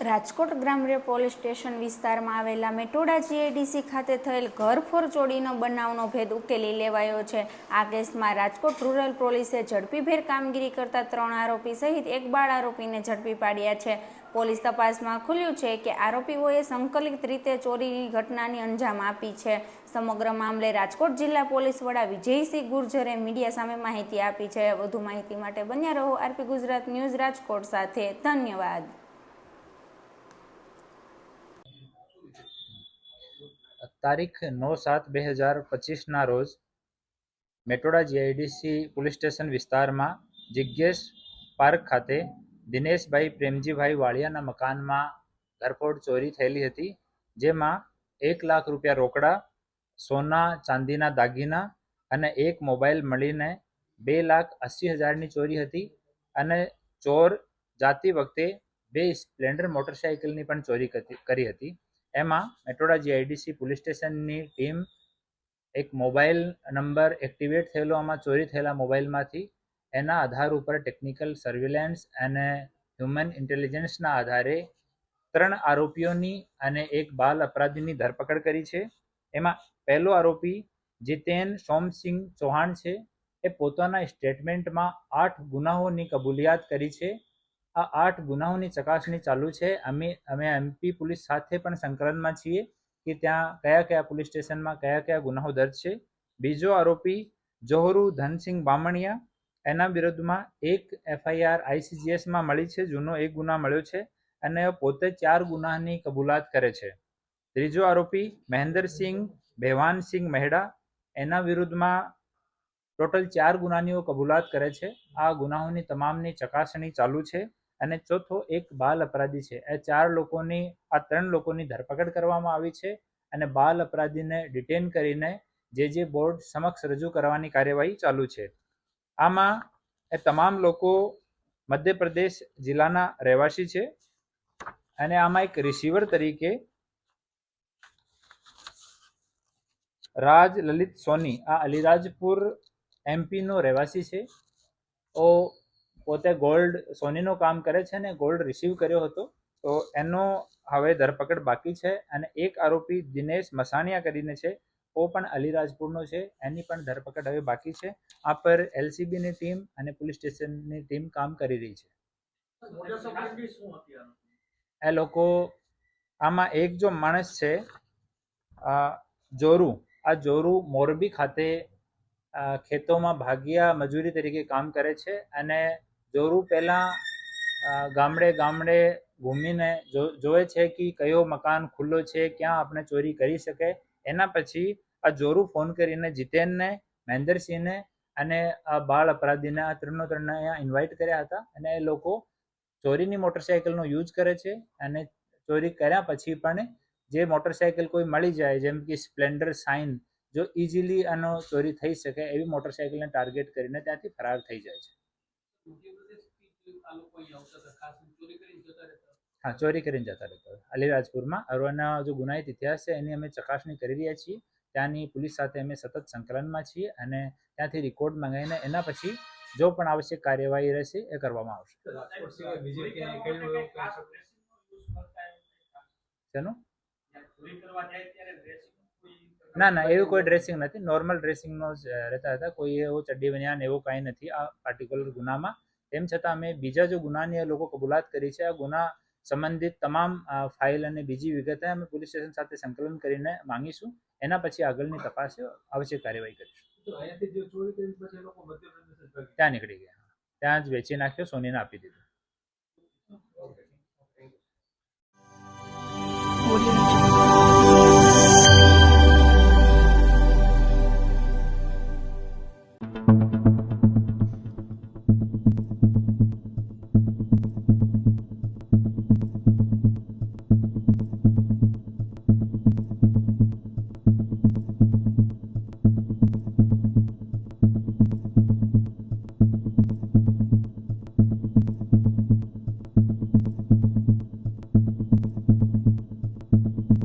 રાજકોટ ગ્રામ્ય police station વિસ્તારમાં આવેલા મેટોડા જીઆઈડીસી ખાતે થયેલ ઘરફોડ ચોરીનો બનાવનો ભેદ ઉકેલી લેવાયો છે। આ કેસમાં રાજકોટ રૂરલ પોલીસે ઝડપીભેર કામગીરી કરતા 3 આરોપી સહિત એક બાળ આરોપીને ઝડપી પાડ્યા છે। પોલીસ તપાસમાં ખુલ્યું છે કે આરોપીઓએ સંકલિત રીતે ચોરીની ઘટનાની અંજામ આપી છે। સમગ્ર મામલે રાજકોટ જિલ્લા પોલીસ વડા વિજયસિંહ ગુર્જરે મીડિયા સામે માહિતી આપી છે। વધુ માહિતી માટે બન્યા રહો આરપી ગુજરાત ન્યૂઝ રાજકોટ સાથે। ધન્યવાદ। તારીખ 9/7/2025 ના રોજ મેટોડા જીઆઈડીસી પોલીસ સ્ટેશન વિસ્તારમાં જિજ્ઞેશ પાર્ક ખાતે દિનેશભાઈ પ્રેમજીભાઈ વાળિયાના મકાનમાં ઘરફોડ ચોરી થયેલી હતી, જેમાં 1 લાખ રૂપિયા રોકડા, સોના ચાંદીના દાગીના અને એક મોબાઈલ મળીને 2,80,000ની ચોરી હતી અને ચોર જાતી વખતે 2 સ્પ્લેન્ડર મોટરસાઇકલની પણ ચોરી કરી હતી। એમાં મેટોડા જીઆઈડીસી પોલીસ સ્ટેશનની ટીમ એક મોબાઈલ નંબર એક્ટિવેટ થયેલો, આમાં ચોરી થયેલા મોબાઈલમાંથી એના આધાર ઉપર ટેકનિકલ સર્વેલન્સ અને હ્યુમન ઇન્ટેલિજન્સના આધારે 3 આરોપીઓની અને એક બાલ અપરાધીની ધરપકડ કરી છે। એમાં પહેલો આરોપી જીતેન સોમસિંહ ચૌહાણ છે, એ પોતાના સ્ટેટમેન્ટમાં 8 ગુનાહોની કબૂલિયાત કરી છે। આ 8 ગુનાહોની ચકાસણી ચાલુ છે। અમે એમપી પોલીસ સાથે પણ સંકલનમાં છીએ કે ત્યાં કયા પોલીસ સ્ટેશનમાં કયા ગુનાહો દર્જ છે। બીજો આરોપી જોહરુ ધનસિંહ બામણિયા, એના વિરુદ્ધમાં એક FIR ICGSમાં મળી છે, જૂનો એક ગુના મળ્યો છે અને પોતે 4 ગુનાની કબૂલાત કરે છે। ત્રીજો આરોપી મહેન્દ્રસિંહ ભેવાનસિંહ મહેડા, એના વિરુદ્ધમાં ટોટલ 4 ગુનાની કબૂલાત કરે છે। આ ગુનાહોની તમામની ચકાસણી ચાલુ છે અને ચોથો એક બાલ અપરાધી છે। એ 3 લોકોની ધરપકડ કરવામાં આવી છે અને બાલ અપરાધીને ડિટેન કરીને જે બોર્ડ સમક્ષ રજૂ કરવાની કાર્યવાહી ચાલુ છે। આમાં એ તમામ લોકો મધ્યપ્રદેશ જિલ્લાના રહેવાસી છે અને આમાં એક રિસીવર તરીકે રાજ લલિત સોની, આ અલીરાજપુર એમપીનો રહેવાસી છે। પોતે ગોલ્ડ સોનીનું કામ કરે છે અને ગોલ્ડ રિસીવ કર્યો હતો, તો એનો હવે ધરપકડ બાકી છે। અને એક આરોપી દિનેશ મસાણિયા કરીને છે, वो પણ અલીરાજપુરનો છે, એની પણ ધરપકડ હવે બાકી છે। આ પર એલસીબીની ટીમ અને પોલીસ સ્ટેશનની ટીમ કામ કરી રહી છે। એ લોકો આમાં એક જો માણસ છે જોરુ, આ જોરુ મોરબી ખાતે ખેતોમાં ભાગિયા મજૂરી તરીકે કામ કરે છે અને જોરુ પહેલા ગામડે ઘૂમીને જોવે છે કે કયો મકાન ખુલ્લો છે, ક્યાં આપણે ચોરી કરી શકે। એના પછી આ જોરુ ફોન કરીને જીતેનને, મહેન્દ્રસિંહને અને આ બાળ અપરાધીને, આ 3 અહીંયા ઇન્વાઇટ કર્યા હતા અને એ લોકો ચોરીની મોટરસાઇકલનો યુઝ કરે છે અને ચોરી કર્યા પછી પણ જે મોટરસાઇકલ કોઈ મળી જાય, જેમ કે સ્પ્લેન્ડર શાઇન, જો ઇઝીલી આનો ચોરી થઈ શકે એવી મોટરસાઇકલને ટાર્ગેટ કરીને ત્યાંથી ફરાર થઈ જાય છે। હા, ચોરી કરીને જતા રહેતા અલીરાજપુરમાં। અરવાના જો ગુનાહિત ઇતિહાસ છે એની અમે ચકાસણી કરી રહ્યા છીએ। ત્યાંની પોલીસ સાથે અમે સતત સંકલનમાં છીએ અને ત્યાંથી રેકોર્ડ મંગાવીને એના પછી જો પણ આવશ્યક કાર્યવાહી રહેશે એ કરવામાં આવશે। શેનું? ના, એવું કોઈ ડ્રેસિંગ નથી, નોર્મલ ડ્રેસિંગનો જ રહેતા હતા, કોઈ એવો ચડ્ડી બનિયાન એવું કાંઈ નથી આ પાર્ટિક્યુલર ગુનામાં। તેમ છતાં અમે બીજા જો ગુનાની એ લોકો કબૂલાત કરી છે, આ ગુના સંબંધિત તમામ ફાઇલ અને બીજી વિગતે અમે પોલીસ સ્ટેશન સાથે સંકલન કરીને માંગીશું, એના પછી આગળની તપાસ આવશ્યક કાર્યવાહી કરીશું। ત્યાં નીકળી ગયા, ત્યાં જ વેચી નાખ્યો, સોનીને આપી દીધું।